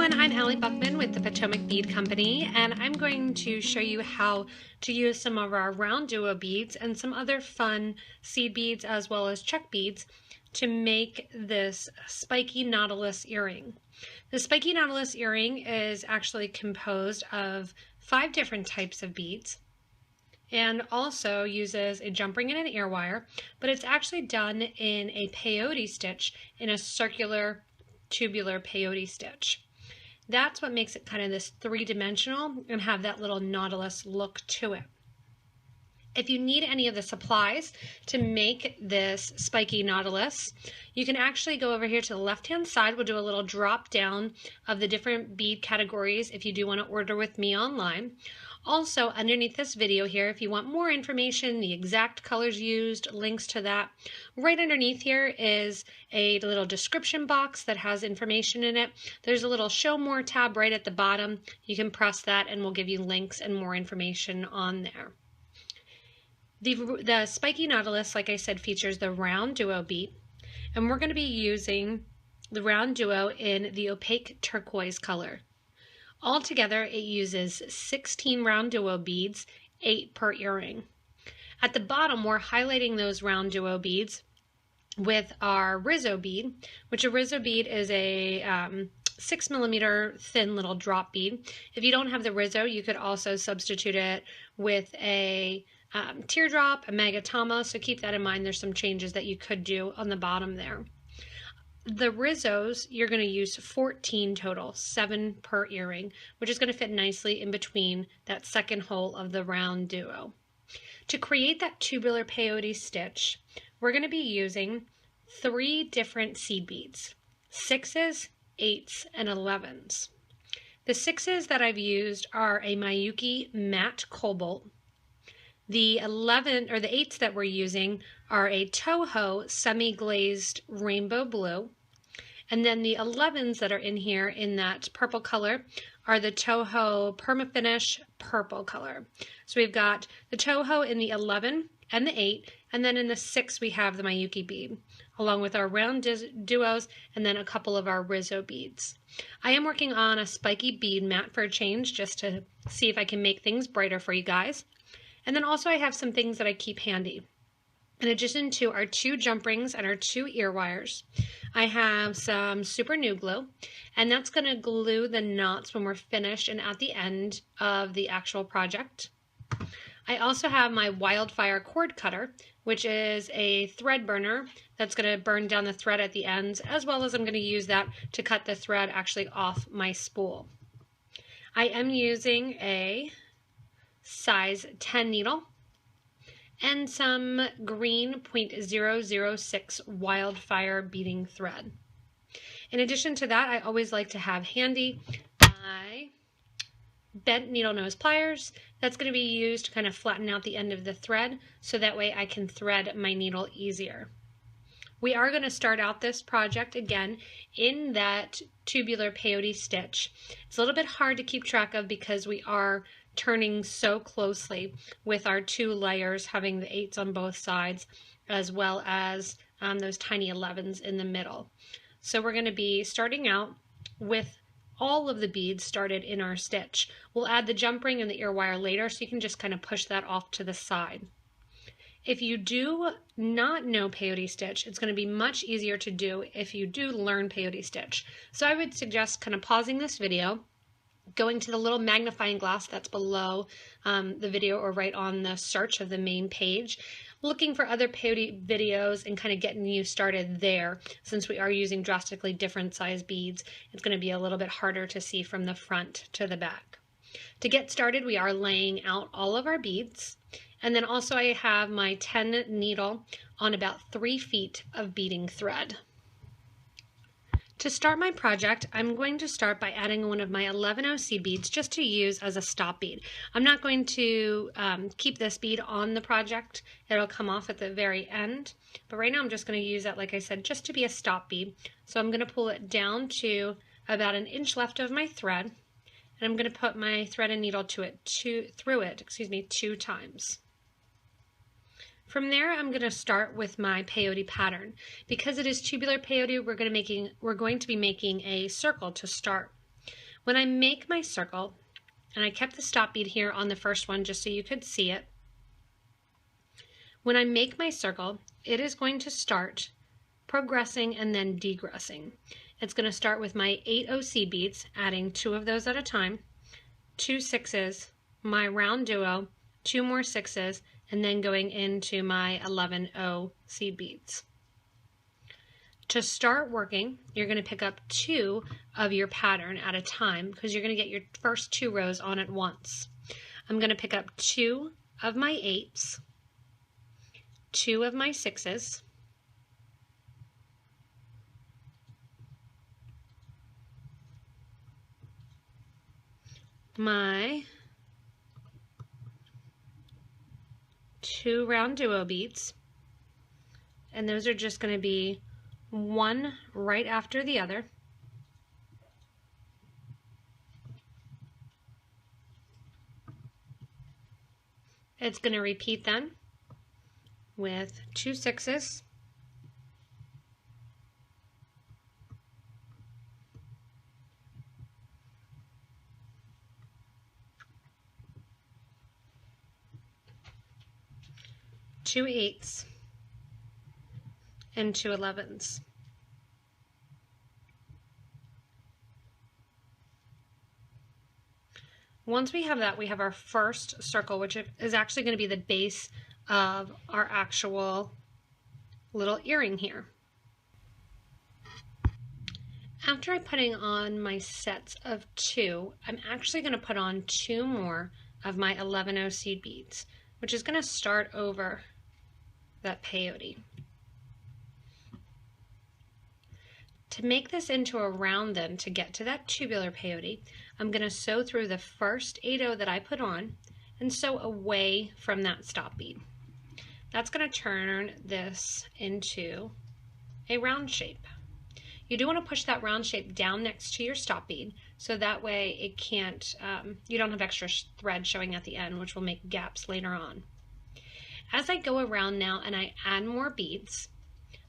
everyone, I'm Allie Buchman with the Potomac Bead Company, and I'm going to show you how to use some of our RounDuo beads and some other fun seed beads as well as check beads to make this Spiky Nautilus earring. The Spiky Nautilus earring is actually composed of 5 different types of beads and also uses a jump ring and an ear wire, but it's actually done in a peyote stitch, in a circular tubular peyote stitch. That's what makes it kind of this three-dimensional and have that little nautilus look to it. If you need any of the supplies to make this spiky nautilus, you can actually go over here to the left-hand side. We'll do a little drop down of the different bead categories if you do want to order with me online. Also, underneath this video here, if you want more information, the exact colors used, links to that, right underneath here is a little description box that has information in it. There's a little show more tab right at the bottom. You can press that and we'll give you links and more information on there. The Spiky Nautilus, like I said, features the RounDuo bead, and we're going to be using the RounDuo in the opaque turquoise color. Altogether, it uses 16 RounDuo beads, 8 per earring. At the bottom, we're highlighting those RounDuo beads with our Rizo bead, which a Rizo bead is a 6mm thin little drop bead. If you don't have the Rizo, you could also substitute it with a teardrop, a magatama, so keep that in mind. There's some changes that you could do on the bottom there. The Rizos, you're going to use 14 total, 7 per earring, which is going to fit nicely in between that second hole of the RounDuo. To create that tubular peyote stitch, we're going to be using 3 different seed beads, 6s, 8s, and 11s. The 6s that I've used are a Miyuki matte cobalt. The 8s that we're using are a Toho semi-glazed rainbow blue. And then the 11s that are in here in that purple color are the Toho Permafinish purple color. So we've got the Toho in the 11 and the 8, and then in the 6 we have the Miyuki bead, along with our RounDuos and then a couple of our Rizo beads. I am working on a spiky bead mat for a change, just to see if I can make things brighter for you guys. And then also I have some things that I keep handy. In addition to our 2 jump rings and our 2 ear wires, I have some super new glue, and that's going to glue the knots when we're finished and at the end of the actual project. I also have my Wildfire cord cutter, which is a thread burner that's going to burn down the thread at the ends, as well as I'm going to use that to cut the thread actually off my spool. I am using a size 10 needle and some green 0.006 Wildfire beading thread. In addition to that, I always like to have handy my bent needle nose pliers. That's going to be used to kind of flatten out the end of the thread, so that way I can thread my needle easier. We are going to start out this project again in that tubular peyote stitch. It's a little bit hard to keep track of because we are turning so closely with our 2 layers, having the 8s on both sides as well as those tiny 11s in the middle. So we're going to be starting out with all of the beads started in our stitch. We'll add the jump ring and the ear wire later, so you can just kind of push that off to the side. If you do not know peyote stitch, it's going to be much easier to do if you do learn peyote stitch. So I would suggest kind of pausing this video, going to the little magnifying glass that's below the video or right on the search of the main page, looking for other peyote videos and kind of getting you started there. Since we are using drastically different size beads, it's going to be a little bit harder to see from the front to the back. To get started, we are laying out all of our beads, and then also I have my 10 needle on about 3 feet of beading thread. To start my project, I'm going to start by adding one of my 11 seed beads just to use as a stop bead. I'm not going to keep this bead on the project. It'll come off at the very end. But right now I'm just going to use that, like I said, just to be a stop bead. So I'm going to pull it down to about 1 inch left of my thread. And I'm going to put my thread and needle through it 2 times. From there, I'm going to start with my peyote pattern. Because it is tubular peyote, we're going to be making a circle to start. When I make my circle, and I kept the stop bead here on the first one just so you could see it. When I make my circle, it is going to start progressing and then degressing. It's going to start with my 8 OC beads, adding 2 of those at a time, 2 6s, my RounDuo, 2 more 6s, and then going into my 11 OC beads. To start working, you're going to pick up 2 of your pattern at a time because you're going to get your first 2 rows on at once. I'm going to pick up 2 of my 8s, 2 of my 6s, my 2 RounDuo beads, and those are just going to be one right after the other. It's going to repeat then with 2 6s, two 8s, and 2 11s. Once we have that, we have our first circle, which is actually going to be the base of our actual little earring here. After I'm putting on my sets of 2, I'm actually going to put on 2 more of my 11 OC beads, which is going to start over that peyote. To make this into a round then, to get to that tubular peyote, I'm going to sew through the first 8-0 that I put on and sew away from that stop bead. That's going to turn this into a round shape. You do want to push that round shape down next to your stop bead so that way it can't, you don't have extra thread showing at the end, which will make gaps later on. As I go around now and I add more beads,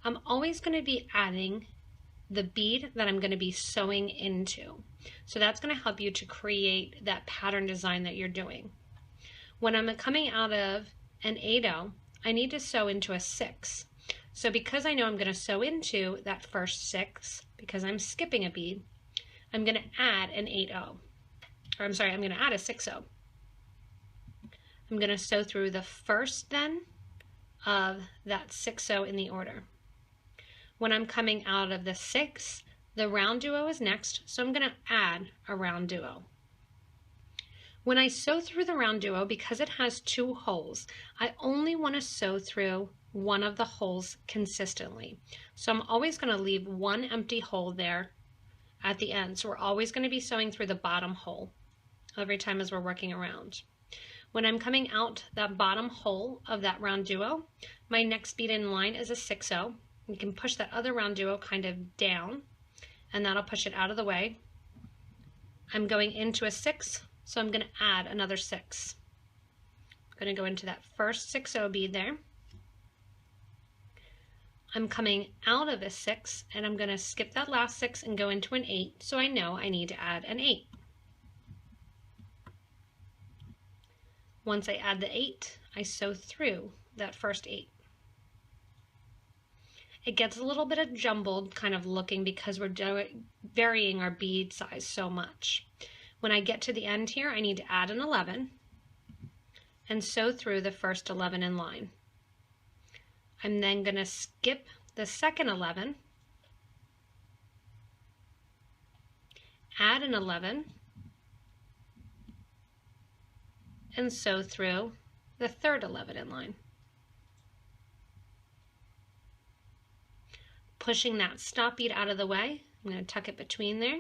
I'm always going to be adding the bead that I'm going to be sewing into. So that's going to help you to create that pattern design that you're doing. When I'm coming out of an 8-0, I need to sew into a 6. So because I know I'm going to sew into that first 6, because I'm skipping a bead, I'm going to add an 8-0. Or I'm sorry, I'm going to add a 6-0. I'm going to sew through the first then of that 6-0 in the order. When I'm coming out of the 6, the RounDuo is next, so I'm going to add a RounDuo. When I sew through the RounDuo, because it has 2 holes, I only want to sew through one of the holes consistently. So I'm always going to leave one empty hole there at the end. So we're always going to be sewing through the bottom hole every time as we're working around. When I'm coming out that bottom hole of that RounDuo, my next bead in line is a 6-0. You can push that other RounDuo kind of down, and that'll push it out of the way. I'm going into a 6, so I'm going to add another 6. I'm going to go into that first 6-0 bead there. I'm coming out of a 6, and I'm going to skip that last 6 and go into an 8, so I know I need to add an 8. Once I add the 8, I sew through that first 8. It gets a little bit of jumbled kind of looking because we're varying our bead size so much. When I get to the end here, I need to add an 11 and sew through the first 11 in line. I'm then going to skip the second 11, add an 11, and sew through the third 11 in line. Pushing that stop bead out of the way, I'm going to tuck it between there.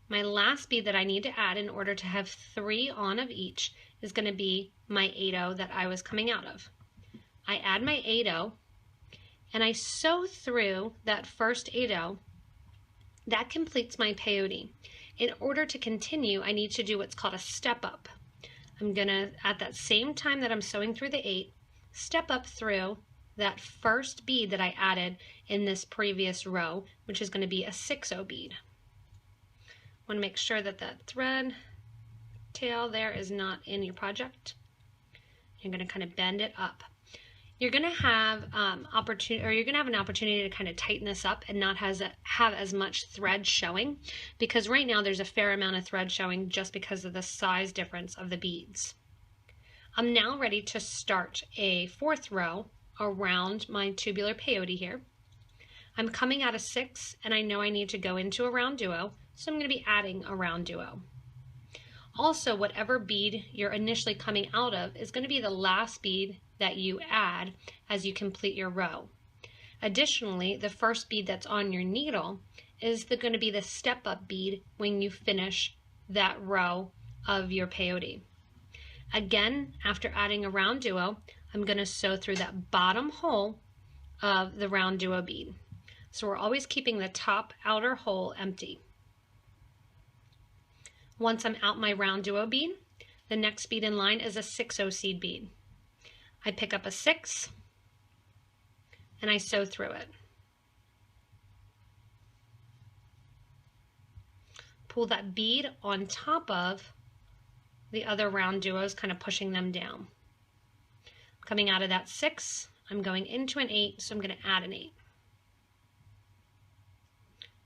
My last bead that I need to add in order to have 3 on of each is going to be my 8-0 that I was coming out of. I add my 8-0 and I sew through that first 8-0. That completes my peyote. In order to continue, I need to do what's called a step up. I'm going to, at that same time that I'm sewing through the 8, step up through that first bead that I added in this previous row, which is going to be a 6-0 bead. Want to make sure that that thread tail there is not in your project. You're going to kind of bend it up. You're going to have an opportunity to kind of tighten this up and not have as much thread showing, because right now there's a fair amount of thread showing just because of the size difference of the beads. I'm now ready to start a 4th row around my tubular peyote here. I'm coming out of 6 and I know I need to go into a RounDuo, so I'm going to be adding a RounDuo. Also, whatever bead you're initially coming out of is going to be the last bead that you add as you complete your row. Additionally, the first bead that's on your needle is going to be the step-up bead when you finish that row of your peyote. Again, after adding a RounDuo, I'm going to sew through that bottom hole of the RounDuo bead. So we're always keeping the top outer hole empty. Once I'm out my RounDuo bead, the next bead in line is a 6/0 seed bead. I pick up a 6 and I sew through it. Pull that bead on top of the other RounDuos, kind of pushing them down. Coming out of that 6, I'm going into an 8, so I'm going to add an 8.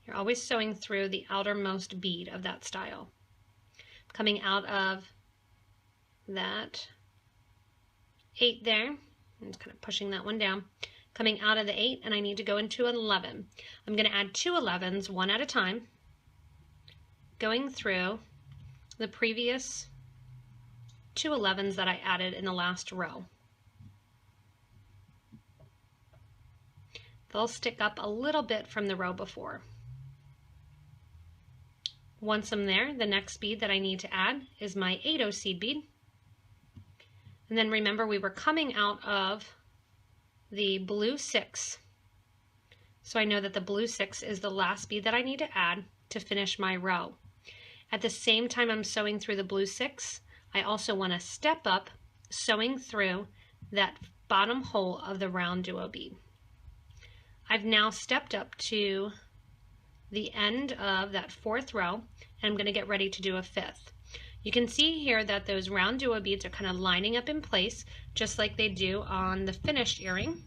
You're always sewing through the outermost bead of that style. Coming out of that 8 there, I'm just kind of pushing that one down. Coming out of the 8, and I need to go into an 11. I'm going to add 2 11s, one at a time, going through the previous 2 11s that I added in the last row. They'll stick up a little bit from the row before. Once I'm there, the next bead that I need to add is my 8/0 seed bead. And then remember, we were coming out of the blue 6. So I know that the blue 6 is the last bead that I need to add to finish my row. At the same time I'm sewing through the blue 6, I also want to step up, sewing through that bottom hole of the RounDuo bead. I've now stepped up to the end of that 4th row, and I'm going to get ready to do a 5th. You can see here that those RounDuo beads are kind of lining up in place, just like they do on the finished earring.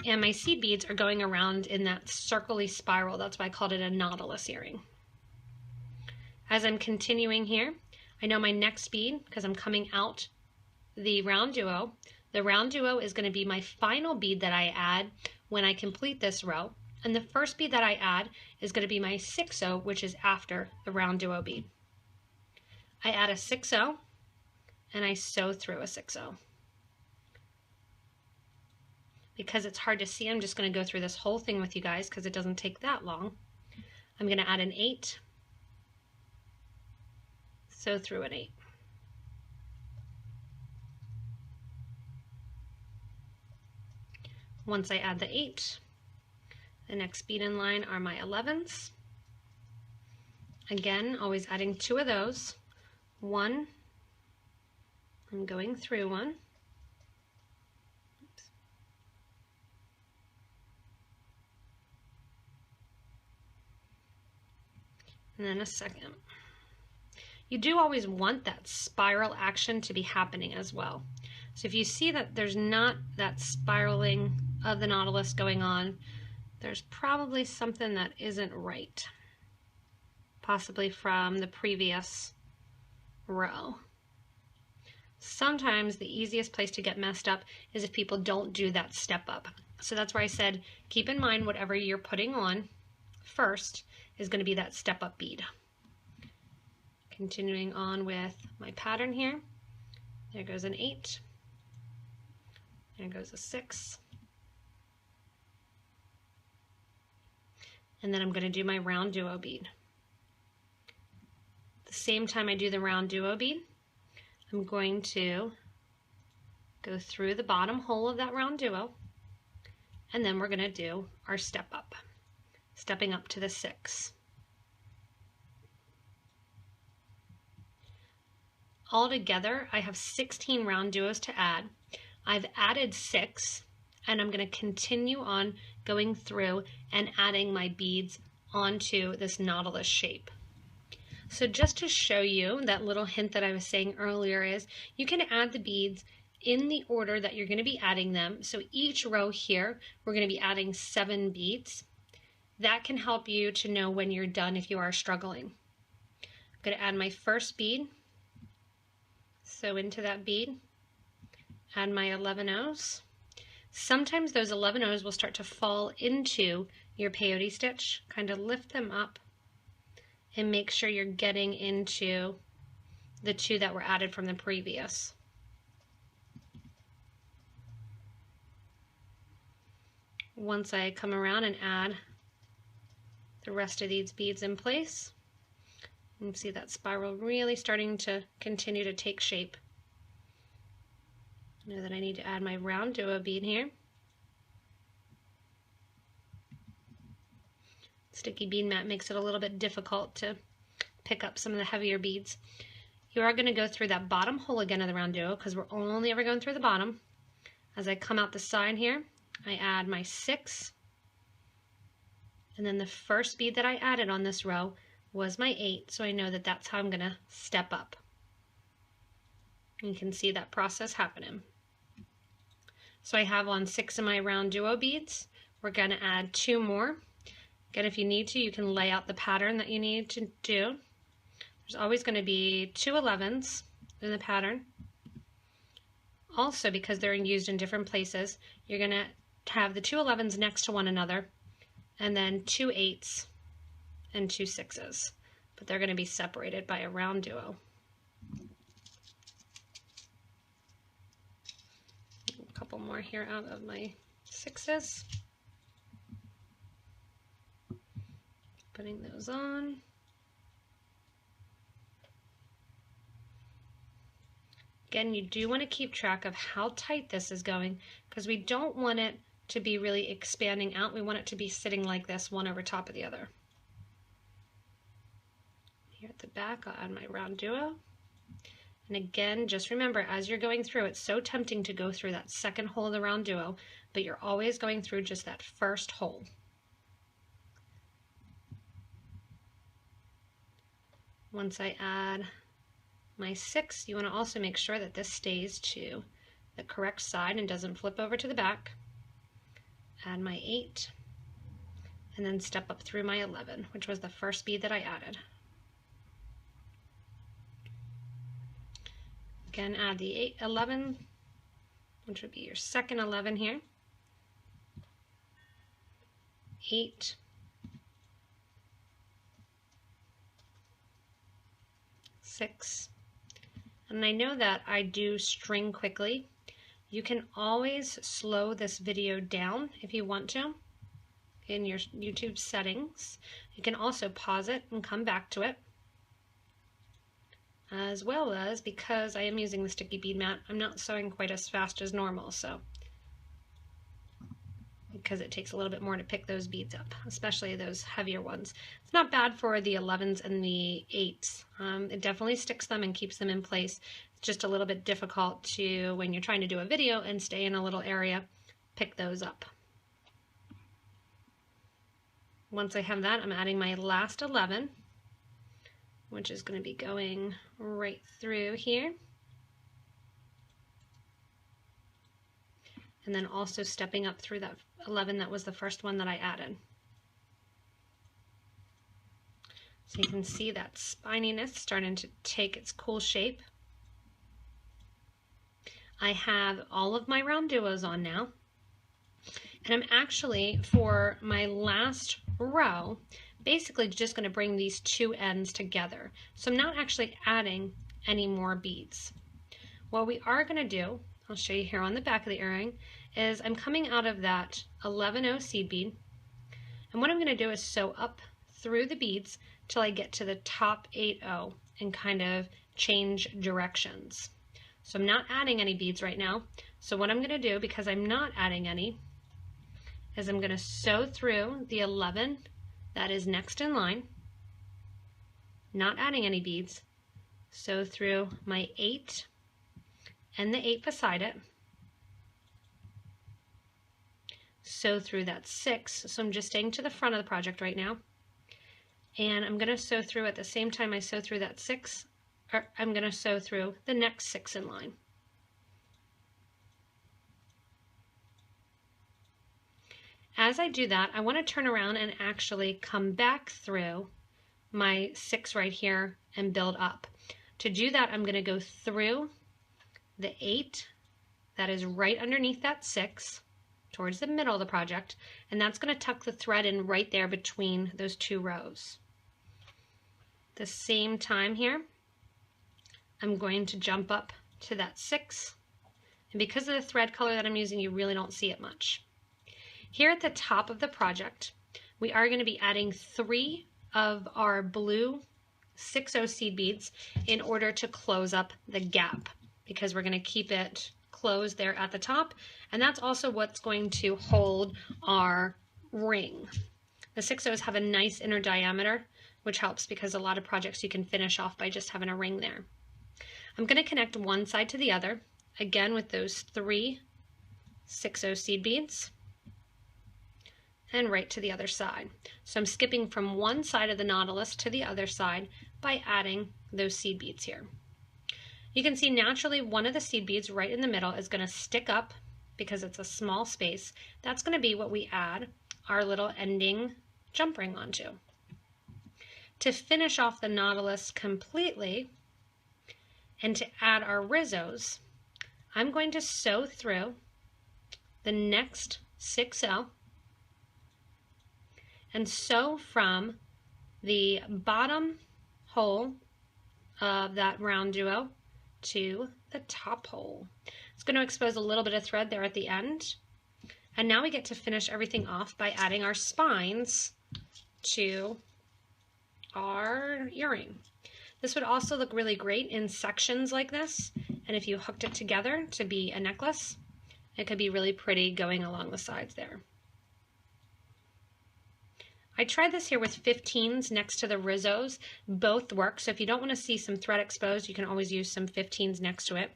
And my seed beads are going around in that circle-y spiral. That's why I called it a Nautilus earring. As I'm continuing here, I know my next bead, because I'm coming out the RounDuo. The RounDuo is going to be my final bead that I add when I complete this row. And the first bead that I add is going to be my 6/0, which is after the RounDuo bead. I add a 6/0 and I sew through a 6/0. Because it's hard to see, I'm just going to go through this whole thing with you guys because it doesn't take that long. I'm going to add an 8, sew through an 8. Once I add the 8, the next bead in line are my 11s. Again, always adding 2 of those. 1, I'm going through one. Oops. And then a second. You do always want that spiral action to be happening as well. So if you see that there's not that spiraling of the Nautilus going on, there's probably something that isn't right, possibly from the previous row. Sometimes the easiest place to get messed up is if people don't do that step up. So that's why I said keep in mind whatever you're putting on first is going to be that step up bead. Continuing on with my pattern here, there goes an 8, there goes a 6. And then I'm going to do my RounDuo bead. The same time I do the RounDuo bead, I'm going to go through the bottom hole of that RounDuo, and then we're going to do our step up, stepping up to the 6. Altogether, I have 16 RounDuos to add. I've added 6, and I'm going to continue on going through and adding my beads onto this nautilus shape. So just to show you that little hint that I was saying earlier is you can add the beads in the order that you're going to be adding them. So each row here, we're going to be adding 7 beads. That can help you to know when you're done if you are struggling. I'm going to add my first bead. So into that bead, add my 11 O's. Sometimes those 11 O's will start to fall into your peyote stitch. Kind of lift them up and make sure you're getting into the 2 that were added from the previous. Once I come around and add the rest of these beads in place, you can see that spiral really starting to continue to take shape. I know that I need to add my RounDuo bead here. Sticky bead mat makes it a little bit difficult to pick up some of the heavier beads. You are going to go through that bottom hole again of the RounDuo because we're only ever going through the bottom. As I come out the side here, I add my 6, and then the first bead that I added on this row was my 8, so I know that that's how I'm going to step up. You can see that process happening. So I have on 6 of my RounDuo beads. We're going to add 2 more. Again, if you need to, you can lay out the pattern that you need to do. There's always going to be 2 11s in the pattern. Also, because they're used in different places, you're going to have the 2 11s next to one another, and then 2 8s and 2 6s, but they're going to be separated by a RounDuo. A couple more here out of my 6s. Putting those on. Again, you do want to keep track of how tight this is going because we don't want it to be really expanding out. We want it to be sitting like this, one over top of the other. Here at the back, I'll add my RounDuo. And again, just remember, as you're going through, it's so tempting to go through that second hole of the RounDuo, but you're always going through just that first hole. Once I add my 6, you want to also make sure that this stays to the correct side and doesn't flip over to the back. Add my 8, and then step up through my 11, which was the first bead that I added. Again, add the 11, which would be your second 11 here. 8, 6, and I know that I do string quickly. You can always slow this video down if you want to in your YouTube settings. You can also pause it and come back to it. As well as, because I am using the sticky bead mat, I'm not sewing quite as fast as normal, so because it takes a little bit more to pick those beads up, especially those heavier ones. It's not bad for the 11s and the 8s. It definitely sticks them and keeps them in place. It's just a little bit difficult to, when you're trying to do a video and stay in a little area, pick those up. Once I have that, I'm adding my last 11, which is going to be going right through here. And then also stepping up through that 11 that was the first one that I added. So you can see that spininess starting to take its cool shape. I have all of my RounDuos on now. And I'm actually, for my last row, basically just going to bring these 2 ends together. So I'm not actually adding any more beads. What we are going to do, I'll show you here on the back of the earring, is I'm coming out of that 11-0 seed bead, and what I'm going to do is sew up through the beads till I get to the top 8-0 and kind of change directions. So I'm not adding any beads right now. So what I'm going to do, because I'm not adding any, is I'm going to sew through the 11 that is next in line, not adding any beads, sew through my 8 and the 8 beside it, sew through that 6, so I'm just staying to the front of the project right now, And I'm going to sew through at the same time I sew through that 6, or I'm going to sew through the next 6 in line. As I do that, I want to turn around and actually come back through my 6 right here and build up. To do that, I'm going to go through the 8 that is right underneath that 6 towards the middle of the project, and that's going to tuck the thread in right there between those 2 rows. The same time here, I'm going to jump up to that 6, and because of the thread color that I'm using, you really don't see it much. Here at the top of the project, we are going to be adding 3 of our blue 6/0 seed beads in order to close up the gap, because we're going to keep it closed there at the top, and that's also what's going to hold our ring. The 6/0s have a nice inner diameter, which helps because a lot of projects you can finish off by just having a ring there. I'm going to connect one side to the other, again with those 3 6/0 seed beads, and right to the other side. So I'm skipping from one side of the Nautilus to the other side by adding those seed beads here. You can see naturally one of the seed beads right in the middle is going to stick up because it's a small space. That's going to be what we add our little ending jump ring onto. To finish off the Nautilus completely and to add our Rizos, I'm going to sew through the next 6/0 and sew from the bottom hole of that RounDuo to the top hole. It's going to expose a little bit of thread there at the end. And now we get to finish everything off by adding our spines to our earring. This would also look really great in sections like this, and if you hooked it together to be a necklace, it could be really pretty going along the sides there. I tried this here with 15s next to the Rizos. Both work, so if you don't want to see some thread exposed, you can always use some 15s next to it.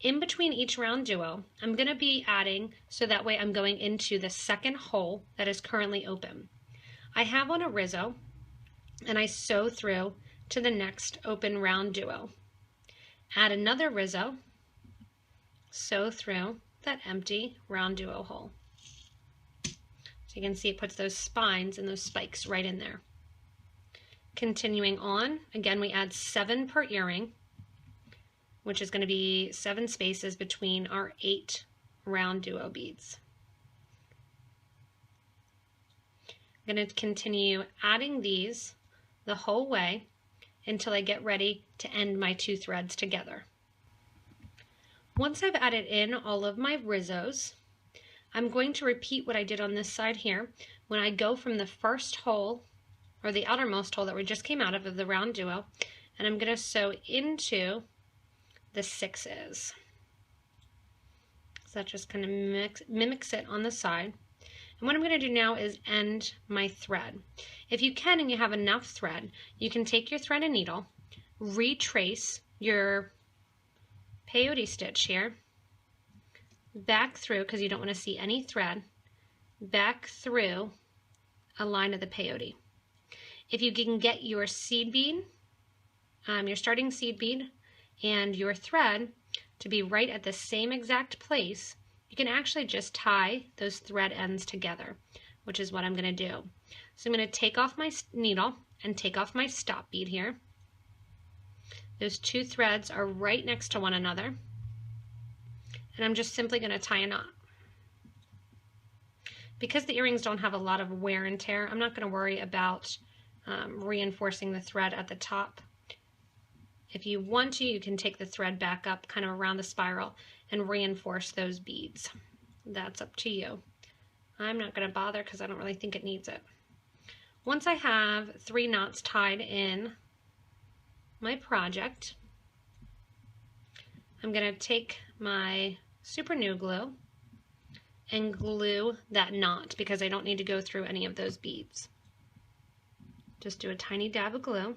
In between each RounDuo, I'm going to be adding, so that way I'm going into the second hole that is currently open. I have on a Rizo, and I sew through to the next open RounDuo. Add another Rizo, sew through that empty RounDuo hole. So you can see it puts those spines and those spikes right in there. Continuing on, again we add 7 per earring, which is going to be 7 spaces between our 8 RounDuo beads. I'm going to continue adding these the whole way until I get ready to end my 2 threads together. Once I've added in all of my Rizos, I'm going to repeat what I did on this side here. When I go from the first hole, or the outermost hole that we just came out of the RounDuo, and I'm going to sew into the 6s. So that just kind of mimics it on the side. And what I'm going to do now is end my thread. If you can and you have enough thread, you can take your thread and needle, retrace your peyote stitch here, back through, because you don't want to see any thread, back through a line of the peyote. If you can get your seed bead, your starting seed bead, and your thread to be right at the same exact place, you can actually just tie those thread ends together, which is what I'm going to do. So I'm going to take off my needle and take off my stop bead here. Those 2 threads are right next to one another, and I'm just simply going to tie a knot. Because the earrings don't have a lot of wear and tear, I'm not going to worry about reinforcing the thread at the top. If you want to, you can take the thread back up kind of around the spiral and reinforce those beads. That's up to you. I'm not going to bother because I don't really think it needs it. Once I have 3 knots tied in my project, I'm going to take my super new glue and glue that knot because I don't need to go through any of those beads. Just do a tiny dab of glue.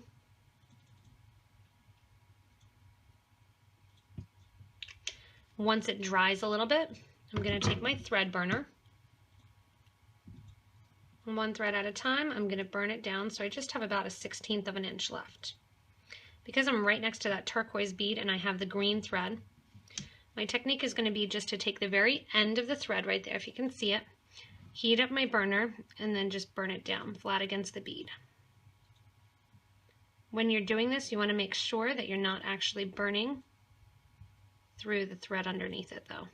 Once it dries a little bit, I'm going to take my thread burner One thread at a time, I'm going to burn it down so I just have about a 1/16 of an inch left. Because I'm right next to that turquoise bead and I have the green thread, my technique is going to be just to take the very end of the thread right there, if you can see it, heat up my burner, and then just burn it down flat against the bead. When you're doing this, you want to make sure that you're not actually burning through the thread underneath it though.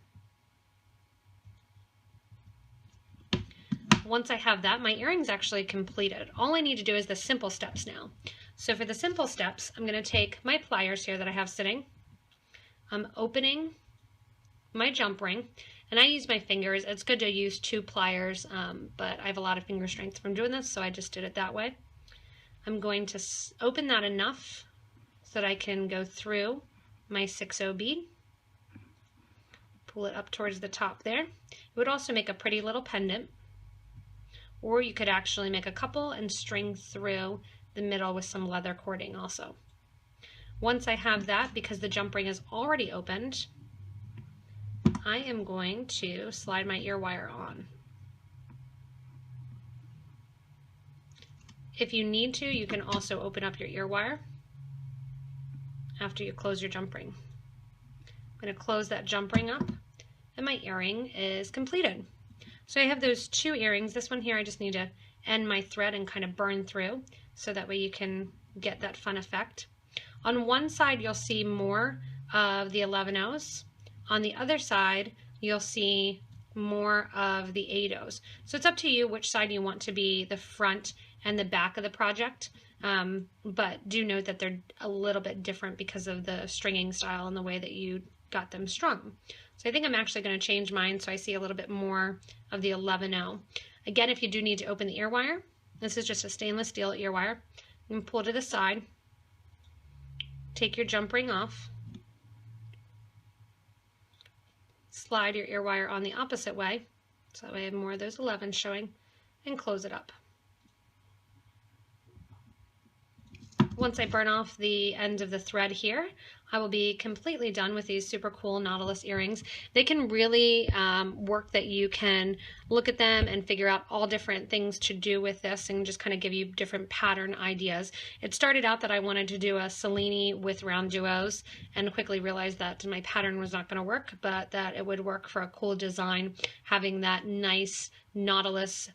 Once I have that, my earring's actually completed. All I need to do is the simple steps now. So for the simple steps, I'm going to take my pliers here that I have sitting. I'm opening my jump ring, and I use my fingers. It's good to use 2 pliers, but I have a lot of finger strength from doing this, so I just did it that way. I'm going to open that enough so that I can go through my 6/0 bead. Pull it up towards the top there. It would also make a pretty little pendant. Or you could actually make a couple and string through the middle with some leather cording also. Once I have that, because the jump ring is already opened, I am going to slide my ear wire on. If you need to, you can also open up your ear wire after you close your jump ring. I'm going to close that jump ring up, and my earring is completed. So I have those 2 earrings. This one here, I just need to end my thread and kind of burn through, so that way you can get that fun effect. On one side, you'll see more of the 11/0s. On the other side, you'll see more of the 8/0s. So it's up to you which side you want to be the front and the back of the project. But do note that they're a little bit different because of the stringing style and the way that you got them strung. So I think I'm actually going to change mine so I see a little bit more of the 11/0. Again, if you do need to open the ear wire, this is just a stainless steel ear wire. You can pull to the side, take your jump ring off, slide your ear wire on the opposite way, so that way I have more of those 11s showing, and close it up. Once I burn off the end of the thread here, I will be completely done with these super cool Nautilus earrings. They can really work that you can look at them and figure out all different things to do with this and just kind of give you different pattern ideas. It started out that I wanted to do a Cellini with RounDuos and quickly realized that my pattern was not going to work, but that it would work for a cool design, having that nice Nautilus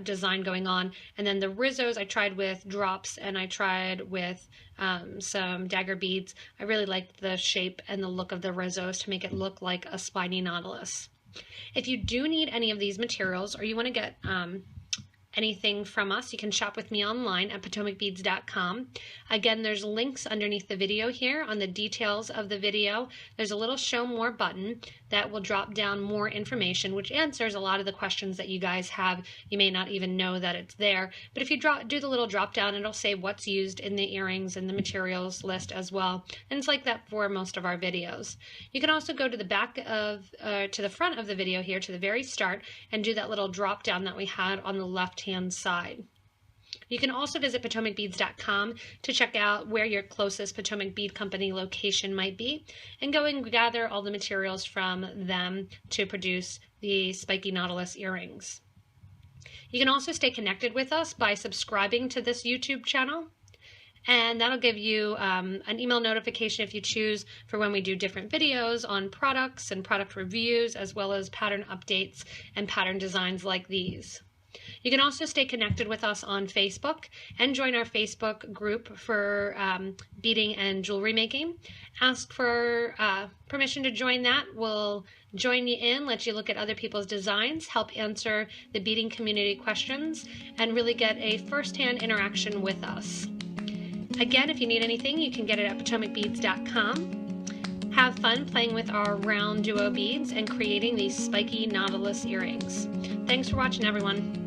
design going on. And then the Rizos I tried with drops, and I tried with some dagger beads. I really liked the shape and the look of the Rizos to make it look like a spiny Nautilus. If you do need any of these materials, or you want to get anything from us, you can shop with me online at PotomacBeads.com. Again, there's links underneath the video here on the details of the video. There's a little show more button that will drop down more information, which answers a lot of the questions that you guys have. You may not even know that it's there, but if you do the little drop down, it'll say what's used in the earrings and the materials list as well. And it's like that for most of our videos. You can also go to the back of, to the front of the video here, to the very start, and do that little drop down that we had on the left-hand side. You can also visit PotomacBeads.com to check out where your closest Potomac Bead Company location might be and go and gather all the materials from them to produce the Spiky Nautilus earrings. You can also stay connected with us by subscribing to this YouTube channel, and that'll give you an email notification if you choose for when we do different videos on products and product reviews, as well as pattern updates and pattern designs like these. You can also stay connected with us on Facebook and join our Facebook group for beading and jewelry making. Ask for permission to join that. We'll join you in, let you look at other people's designs, help answer the beading community questions, and really get a first-hand interaction with us. Again, if you need anything, you can get it at PotomacBeads.com. Have fun playing with our RounDuo beads and creating these Spiky Nautilus earrings. Thanks for watching, everyone.